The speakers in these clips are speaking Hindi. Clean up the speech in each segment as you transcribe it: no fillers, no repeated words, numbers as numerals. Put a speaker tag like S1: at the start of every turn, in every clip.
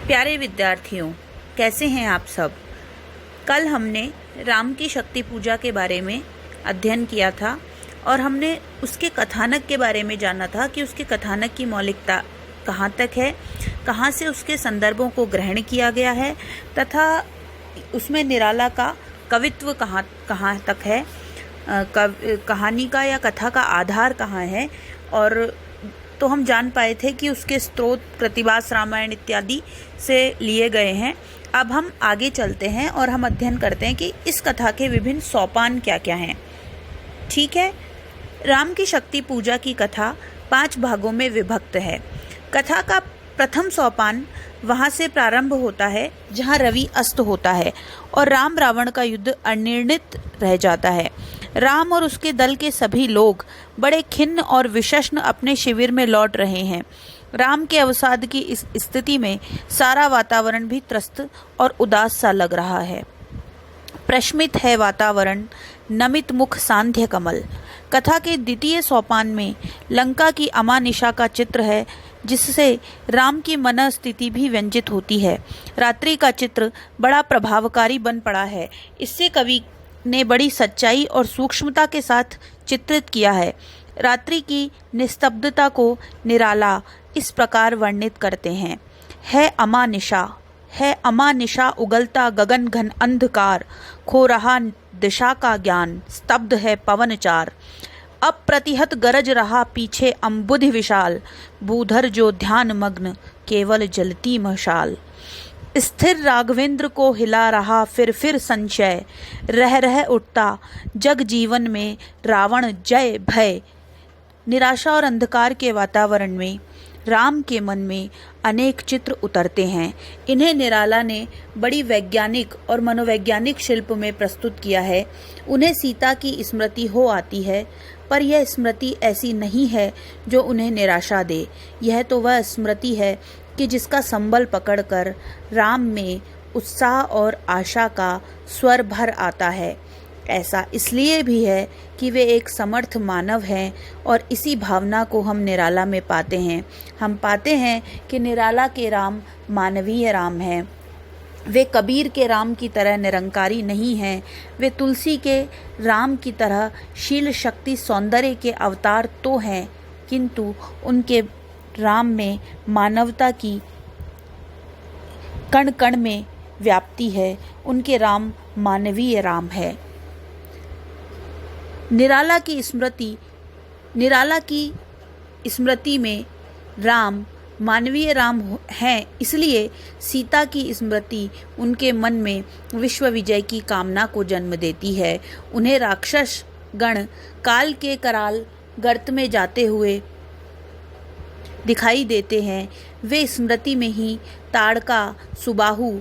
S1: प्यारे विद्यार्थियों, कैसे हैं आप सब। कल हमने राम की शक्ति पूजा के बारे में अध्ययन किया था और हमने उसके कथानक के बारे में जाना था कि उसके कथानक की मौलिकता कहाँ तक है, कहाँ से उसके संदर्भों को ग्रहण किया गया है तथा उसमें निराला का कवित्व कहाँ तक है, कहानी का या कथा का आधार कहाँ है। और तो हम जान पाए थे कि उसके स्रोत प्रतिभास रामायण इत्यादि से लिए गए हैं। अब हम आगे चलते हैं और हम अध्ययन करते हैं कि इस कथा के विभिन्न सोपान क्या क्या हैं। ठीक है, राम की शक्ति पूजा की कथा 5 भागों में विभक्त है। कथा का प्रथम सोपान वहां से प्रारंभ होता है जहां रवि अस्त होता है और राम रावण का युद्ध अनिर्णित रह जाता है। राम और उसके दल के सभी लोग बड़े खिन्न और विषण्ण अपने शिविर में लौट रहे हैं। राम के अवसाद की इस स्थिति में सारा वातावरण भी त्रस्त और उदास सा लग रहा है। प्रश्मित है वातावरण, नमित मुख सांध्य कमल। कथा के द्वितीय सोपान में लंका की अमानिशा का चित्र है, जिससे राम की मन स्थिति भी व्यंजित होती है। रात्रि का चित्र बड़ा प्रभावकारी बन पड़ा है। इससे कवि ने बड़ी सच्चाई और सूक्ष्मता के साथ चित्रित किया है। रात्रि की निस्तब्धता को निराला इस प्रकार वर्णित करते हैं। है अमानिशा उगलता गगन घन अंधकार, खो रहा दिशा का ज्ञान, स्तब्ध है पवन चार। अप्रतिहत गरज रहा पीछे अम्बुधि विशाल, भूधर जो ध्यान मग्न केवल जलती मशाल। स्थिर राघवेंद्र को हिला रहा फिर संशय, रह उठता जग जीवन में रावण जय भय। निराशा और अंधकार के वातावरण में राम के मन में अनेक चित्र उतरते हैं। इन्हें निराला ने बड़ी वैज्ञानिक और मनोवैज्ञानिक शिल्प में प्रस्तुत किया है। उन्हें सीता की स्मृति हो आती है, पर यह स्मृति ऐसी नहीं है जो उन्हें निराशा दे। यह तो वह स्मृति है कि जिसका संबल पकड़कर राम में उत्साह और आशा का स्वर भर आता है। ऐसा इसलिए भी है कि वे एक समर्थ मानव हैं और इसी भावना को हम निराला में पाते हैं। हम पाते हैं कि निराला के राम मानवीय राम हैं। वे कबीर के राम की तरह निरंकारी नहीं हैं। वे तुलसी के राम की तरह शील शक्ति सौंदर्य के अवतार तो हैं, किंतु उनके राम में मानवता की कण कण में व्याप्ति है। उनके राम मानवीय राम है। निराला की स्मृति में राम मानवीय राम हैं, इसलिए सीता की स्मृति उनके मन में विश्व विजय की कामना को जन्म देती है। उन्हें राक्षस गण काल के कराल गर्त में जाते हुए दिखाई देते हैं। वे स्मृति में ही ताड़का, सुबाहु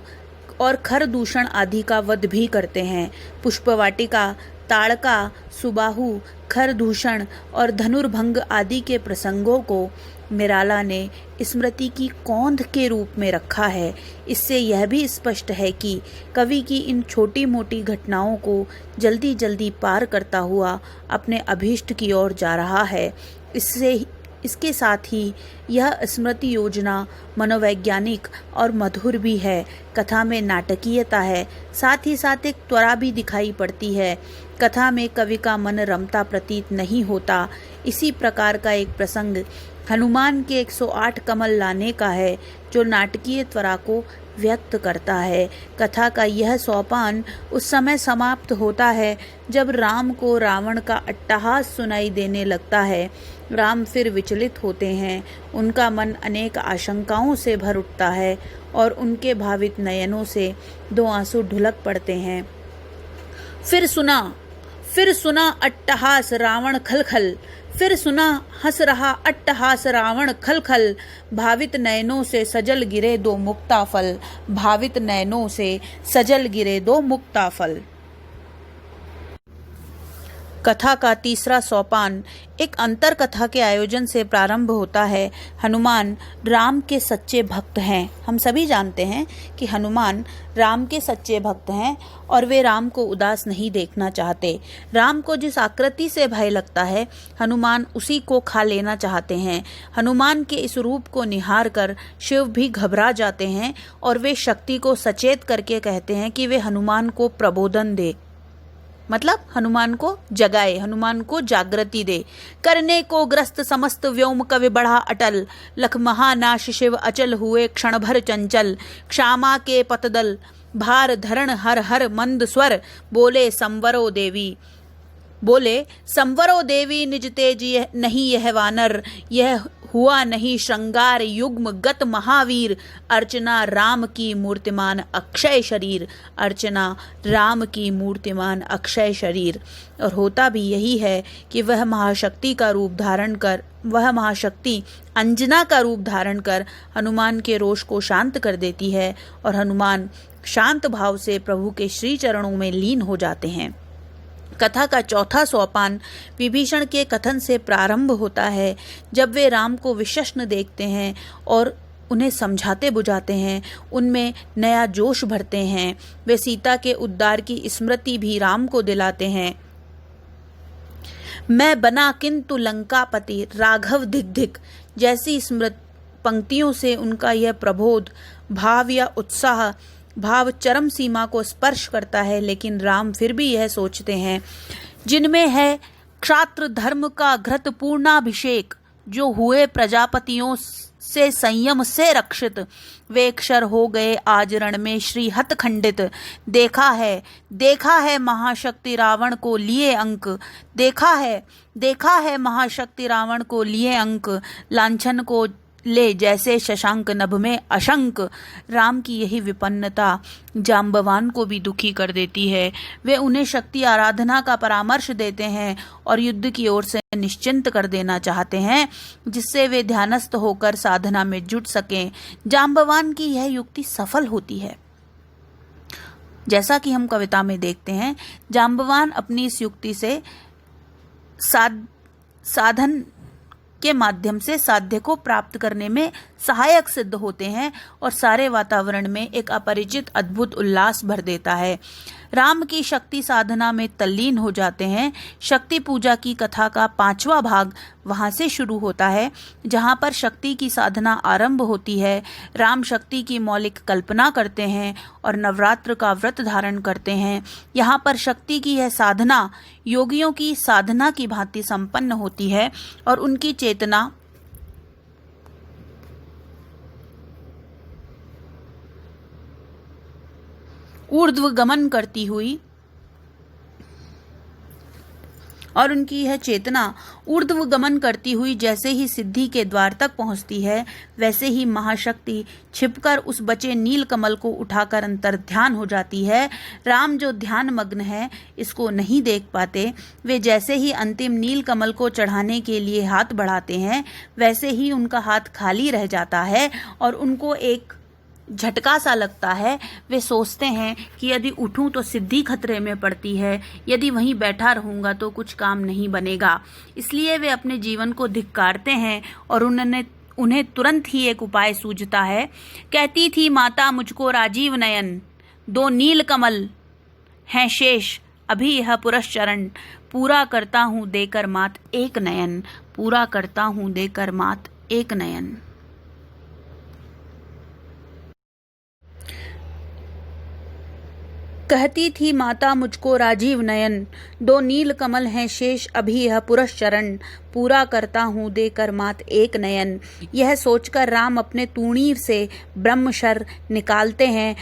S1: और खरदूषण आदि का वध भी करते हैं। पुष्पवाटिका, ताड़का, सुबाहु, खरदूषण और धनुर्भंग आदि के प्रसंगों को निराला ने स्मृति की कौंध के रूप में रखा है। इससे यह भी स्पष्ट है कि कवि की इन छोटी मोटी घटनाओं को जल्दी जल्दी पार करता हुआ अपने अभीष्ट की ओर जा रहा है। इसके साथ ही यह स्मृति योजना मनोवैज्ञानिक और मधुर भी है। कथा में नाटकीयता है, साथ ही साथ एक त्वरा भी दिखाई पड़ती है। कथा में कवि का मन रमता प्रतीत नहीं होता। इसी प्रकार का एक प्रसंग हनुमान के 108 कमल लाने का है, जो नाटकीय त्वरा को व्यक्त करता है। कथा का यह सोपान उस समय समाप्त होता है जब राम को रावण का अट्टहास सुनाई देने लगता है। राम फिर विचलित होते हैं। उनका मन अनेक आशंकाओं से भर उठता है और उनके भावित नयनों से 2 आंसू ढुलक पड़ते हैं। फिर सुना अट्टहास रावण खलखल, फिर सुना हंस रहा अट्टहास रावण खलखल। भावित नयनों से सजल गिरे 2 मुक्ताफल, भावित नयनों से सजल गिरे 2 मुक्ताफल। कथा का तीसरा सोपान एक अंतर कथा के आयोजन से प्रारंभ होता है। हनुमान राम के सच्चे भक्त हैं। हम सभी जानते हैं कि हनुमान राम के सच्चे भक्त हैं और वे राम को उदास नहीं देखना चाहते। राम को जिस आकृति से भय लगता है, हनुमान उसी को खा लेना चाहते हैं। हनुमान के इस रूप को निहार कर शिव भी घबरा जाते हैं और वे शक्ति को सचेत करके कहते हैं कि वे हनुमान को प्रबोधन दे, मतलब हनुमान को जगाए, हनुमान को जागृति दे। करने को ग्रस्त समस्त व्योम कवि बढ़ा अटल, लख महानाश शिव अचल हुए क्षण भर चंचल। क्षामा के पतदल भार धरण हर हर मंद स्वर, बोले संवरो देवी निज तेज नहीं यह वानर, यह हुआ नहीं श्रृंगार युग्म गत महावीर। अर्चना राम की मूर्तिमान अक्षय शरीर, अर्चना राम की मूर्तिमान अक्षय शरीर। और होता भी यही है कि वह महाशक्ति अंजना का रूप धारण कर हनुमान के रोष को शांत कर देती है और हनुमान शांत भाव से प्रभु के श्री चरणों में लीन हो जाते हैं। कथा का चौथा सोपान विभीषण के कथन से प्रारंभ होता है। जब वे राम को विशस्न देखते हैं और उन्हें समझाते बुझाते हैं, उनमें नया जोश भरते हैं। वे सीता के उद्धार की स्मृति भी राम को दिलाते हैं। मैं बना किंतु लंकापति राघव धिक धिक जैसी स्मृत पंक्तियों से उनका यह प्रबोध भाव या उत्साह भाव चरम सीमा को स्पर्श करता है। लेकिन राम फिर भी यह सोचते हैं, जिनमें है क्षात्र धर्म का घृत पूर्णाभिषेक, जो हुए प्रजापतियों से संयम से रक्षित, वे क्षर हो गए आज रण में श्री हत खंडित। देखा है महाशक्ति रावण को लिए अंक, देखा है महाशक्ति रावण को लिए अंक, लांछन को ले जैसे शशांक नभ में अशंक। राम की यही विपन्नता जाम्बवान को भी दुखी कर देती है। वे उन्हें शक्ति आराधना का परामर्श देते हैं और युद्ध की ओर से निश्चिंत कर देना चाहते हैं, जिससे वे ध्यानस्थ होकर साधना में जुट सकें। जाम्बवान की यह युक्ति सफल होती है। जैसा कि हम कविता में देखते हैं, जाम्बवान अपनी इस युक्ति से साधन के माध्यम से साध्य को प्राप्त करने में सहायक सिद्ध होते हैं और सारे वातावरण में एक अपरिचित अद्भुत उल्लास भर देता है। राम की शक्ति साधना में तल्लीन हो जाते हैं। शक्ति पूजा की कथा का 5वां भाग वहां से शुरू होता है, जहां पर शक्ति की साधना आरंभ होती है। राम शक्ति की मौलिक कल्पना करते हैं और नवरात्र का व्रत धारण करते हैं। यहाँ पर शक्ति की यह साधना योगियों की साधना की भांति संपन्न होती है और उनकी चेतना ऊर्ध्व गमन करती हुई जैसे ही सिद्धि के द्वार तक पहुंचती है, वैसे ही महाशक्ति छिपकर उस बचे नील कमल को उठाकर अंतर ध्यान हो जाती है। राम जो ध्यान मग्न है, इसको नहीं देख पाते। वे जैसे ही अंतिम नील कमल को चढ़ाने के लिए हाथ बढ़ाते हैं, वैसे ही उनका हाथ खाली रह जाता है और उनको एक झटका सा लगता है। वे सोचते हैं कि यदि उठूं तो सिद्धि खतरे में पड़ती है, यदि वहीं बैठा रहूंगा तो कुछ काम नहीं बनेगा। इसलिए वे अपने जीवन को धिक्कारते हैं और उन्हें तुरंत ही एक उपाय सूझता है। कहती थी माता मुझको राजीव नयन, 2 नील कमल हैं शेष अभी यह पुरश्चरण, पूरा करता हूँ देकर मात एक नयन, पूरा करता हूँ देकर मात एक नयन। कहती थी माता मुझको राजीव नयन, 2 नील कमल हैं शेष अभी यह पुरश्चरण, पूरा करता हूँ देकर मात एक नयन। यह सोचकर राम अपने तूणीर से ब्रह्मशर निकालते हैं,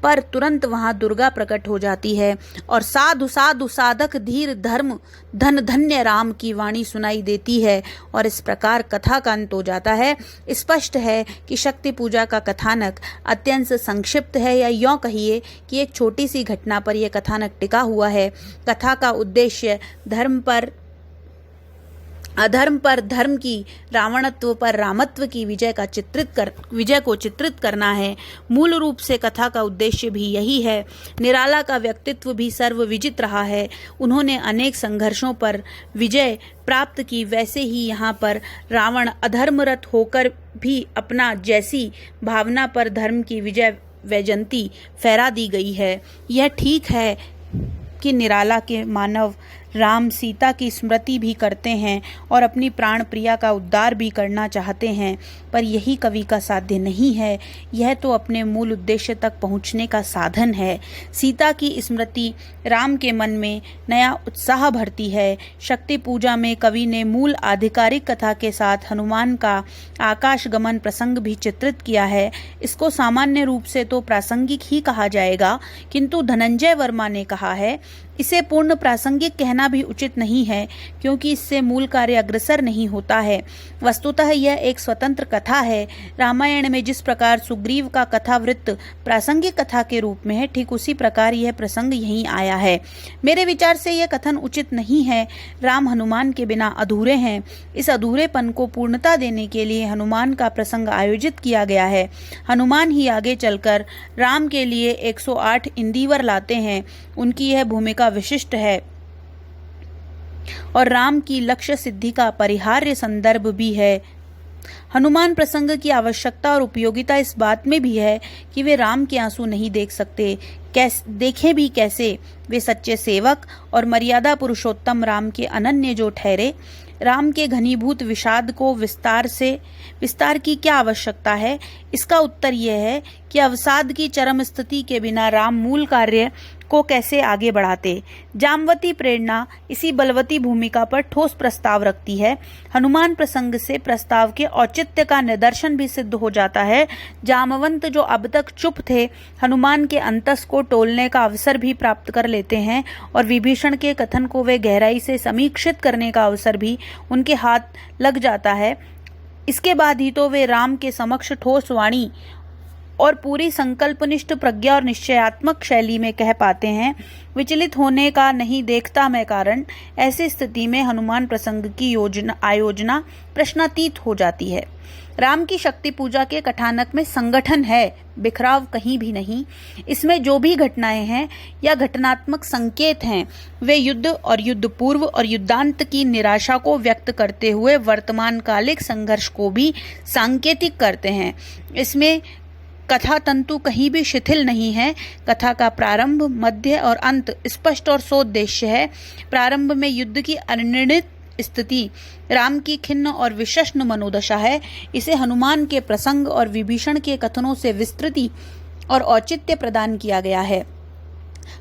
S1: पर तुरंत वहां दुर्गा प्रकट हो जाती है और साधु साधु साधक धीर धर्म धन धन्य राम की वाणी सुनाई देती है और इस प्रकार कथा का अंत हो जाता है। स्पष्ट है कि शक्ति पूजा का कथानक अत्यंत संक्षिप्त है, या यूं कहिए कि एक छोटी सी घटना पर यह कथानक टिका हुआ है। कथा का उद्देश्य धर्म पर अधर्म पर धर्म की, रावणत्व पर रामत्व की विजय को चित्रित करना है। मूल रूप से कथा का उद्देश्य भी यही है। निराला का व्यक्तित्व भी सर्वविजित रहा है। उन्होंने अनेक संघर्षों पर विजय प्राप्त की। वैसे ही यहाँ पर रावण अधर्मरत होकर भी अपना जैसी भावना पर धर्म की विजय वैजंती फहरा दी गई है। यह ठीक है कि निराला के मानव राम सीता की स्मृति भी करते हैं और अपनी प्राण प्रिया का उद्धार भी करना चाहते हैं, पर यही कवि का साध्य नहीं है। यह तो अपने मूल उद्देश्य तक पहुंचने का साधन है। सीता की स्मृति राम के मन में नया उत्साह भरती है। शक्ति पूजा में कवि ने मूल आधिकारिक कथा के साथ हनुमान का आकाश गमन प्रसंग भी चित्रित किया है। इसको सामान्य रूप से तो प्रासंगिक ही कहा जाएगा, किंतु धनंजय वर्मा ने कहा है इसे पूर्ण प्रासंगिक कहना भी उचित नहीं है, क्योंकि इससे मूल कार्य अग्रसर नहीं होता है। वस्तुतः यह एक स्वतंत्र कथा है। रामायण में जिस प्रकार सुग्रीव का कथा वृत्त प्रासंगिक कथा के रूप में है, ठीक उसी प्रकार यह प्रसंग यहीं आया है। मेरे विचार से यह कथन उचित नहीं है। राम हनुमान के बिना अधूरे हैं। इस अधूरेपन को पूर्णता देने के लिए हनुमान का प्रसंग आयोजित किया गया है। हनुमान ही आगे चलकर राम के लिए 108 इंदिवर लाते हैं। उनकी यह भूमिका विशिष्ट है और राम की लक्ष्य सिद्धि का परिहार्य संदर्भ भी है। हनुमान प्रसंग की आवश्यकता और उपयोगिता इस बात में भी है कि वे राम के आंसू नहीं देख सकते। देखें भी कैसे? वे सच्चे सेवक और मर्यादा पुरुषोत्तम राम के अनन्य जो ठहरे। राम के घनीभूत विषाद को विस्तार की क्या आवश्यकता है? इसका उत्तर यह है कि अवसाद की चरम स्थिति के बिना राम मूल कार्य को कैसे आगे बढ़ाते। जामवती प्रेरणा इसी बलवती भूमिका पर ठोस प्रस्ताव रखती है। हनुमान प्रसंग से प्रस्ताव के औचित्य का निदर्शन भी सिद्ध हो जाता है। जामवंत जो अब तक चुप थे, हनुमान के अंतस को टोलने का अवसर भी प्राप्त कर लेते हैं और विभीषण के कथन को वे गहराई से समीक्षित करने का अवसर भी उनके हाथ लग जाता है। इसके बाद ही तो वे राम के समक्ष ठोस वाणी और पूरी संकल्पनिष्ठ प्रज्ञा और निश्चयात्मक शैली में कह पाते हैं, विचलित होने का नहीं देखता मैं कारण। ऐसी स्थिति में हनुमान प्रसंग की आयोजना प्रश्नातीत हो जाती है। राम की शक्ति पूजा के कथानक में संगठन है, बिखराव कहीं भी नहीं। इसमें जो भी घटनाएं हैं या घटनात्मक संकेत हैं, वे युद्ध और युद्ध पूर्व और युद्धांत की निराशा को व्यक्त करते हुए वर्तमान कालिक संघर्ष को भी सांकेतिक करते हैं। इसमें कथा तंतु कहीं भी शिथिल नहीं है। कथा का प्रारंभ, मध्य और अंत स्पष्ट और सोद्देश्य है। प्रारंभ में युद्ध की अनिर्णित स्थिति, राम की खिन्न और विषष्ण मनोदशा है। इसे हनुमान के प्रसंग और विभीषण के कथनों से विस्तृति और औचित्य प्रदान किया गया है।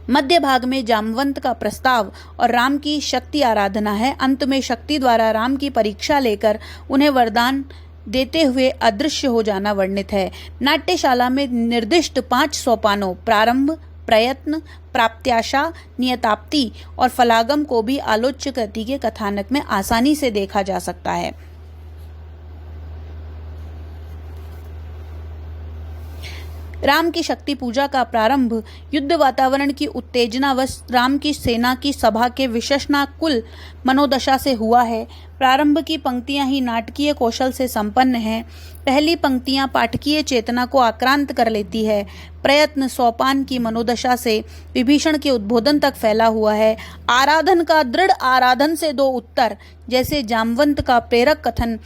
S1: मध्य भाग में जामवंत का प्रस्ताव और राम की शक्ति आराधना है। अंत में शक्ति द्वारा राम की परीक्षा लेकर उन्हें वरदान देते हुए अदृश्य हो जाना वर्णित है। नाट्यशाला में निर्दिष्ट 5 सोपानों प्रारंभ, प्रयत्न, प्राप्त्याशा, नियताप्ति और फलागम को भी आलोच्य कृति के कथानक में आसानी से देखा जा सकता है। राम की शक्ति पूजा का प्रारंभ युद्ध वातावरण की उत्तेजनावश राम की सेना की सभा के विशेषणाकुल मनोदशा से हुआ है। प्रारंभ की पंक्तियां ही नाटकीय कौशल से संपन्न हैं। पहली पंक्तियां पाठकीय चेतना को आक्रांत कर लेती है। प्रयत्न सोपान की मनोदशा से विभीषण के उद्बोधन तक फैला हुआ है। आराधन का दृढ़ आराधन से 2 उत्तर, जैसे जामवंत का प्रेरक कथन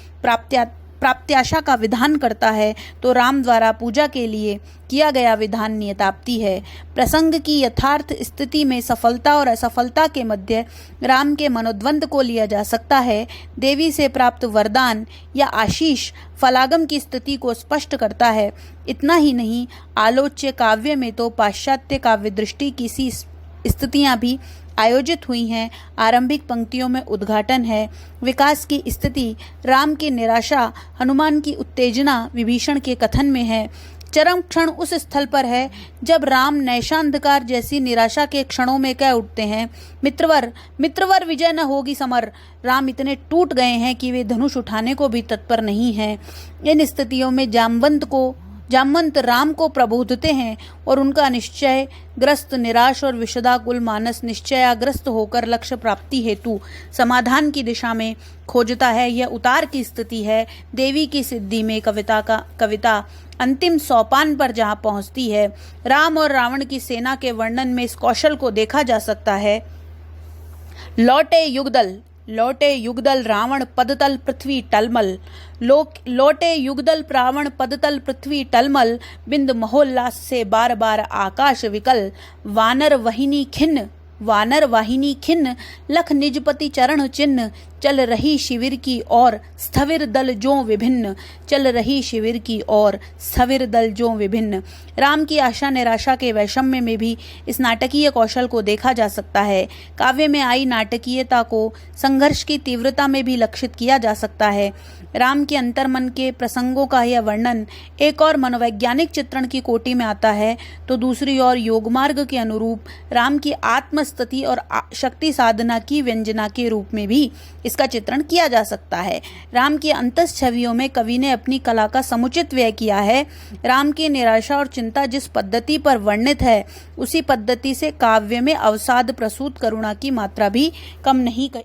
S1: प्राप्त्याशा का विधान करता है, तो राम द्वारा पूजा के लिए किया गया विधान नियताप्ति है। प्रसंग की यथार्थ स्थिति में सफलता और असफलता के मध्य राम के मनोद्वंद को लिया जा सकता है। देवी से प्राप्त वरदान या आशीष फलागम की स्थिति को स्पष्ट करता है। इतना ही नहीं, आलोच्य काव्य में तो पाश्चात्य काव्य दृष्टि की सी स्थितियां भी आयोजित हुई हैं। आरंभिक पंक्तियों में उद्घाटन है, विकास की स्थिति, राम की निराशा, हनुमान की उत्तेजना विभीषण के कथन में है। चरम क्षण उस स्थल पर है जब राम नैशांधकार जैसी निराशा के क्षणों में कह उठते हैं, मित्रवर विजय न होगी समर। राम इतने टूट गए हैं कि वे धनुष उठाने को भी तत्पर नहीं हैं। इन स्थितियों में जामवंत को जामवंत राम को प्रबोधते हैं और उनका निश्चय ग्रस्त, निराश और विषदाकुल मानस निश्चयाग्रस्त होकर लक्ष्य प्राप्ति हेतु समाधान की दिशा में खोजता है। यह उतार की स्थिति है। देवी की सिद्धि में कविता अंतिम सोपान पर जहां पहुंचती है, राम और रावण की सेना के वर्णन में इस कौशल को देखा जा सकता है। लौटे युगदल रावण पदतल पृथ्वी टलमल। लौटे युगदल रावण पदतल पृथ्वी टलमल। बिंद महोल्लास से बार बार आकाश विकल। वानर वाहिनी खिन्न लख निजपति चरण चिन्ह। चल रही शिविर की ओर स्थविर दल जो विभिन्न। चल रही शिविर की ओर स्थविर दल जो विभिन्न। राम की आशा निराशा के वैषम्य में भी इस नाटकीय कौशल को देखा जा सकता है। काव्य में आई नाटकीयता को संघर्ष की तीव्रता में भी लक्षित किया जा सकता है। राम के अंतर्मन के प्रसंगों का यह वर्णन एक और मनोवैज्ञानिक चित्रण की कोटि में आता है, तो दूसरी ओर योगमार्ग के अनुरूप राम की आत्मस्तुति और शक्ति साधना की व्यंजना के रूप में भी इसका चित्रण किया जा सकता है। राम की अंतस छवियों में कवि ने अपनी कला का समुचित व्यय किया है। राम की निराशा और चिंता जिस पद्धति पर वर्णित है, उसी पद्धति से काव्य में अवसाद प्रसूत करुणा की मात्रा भी कम नहीं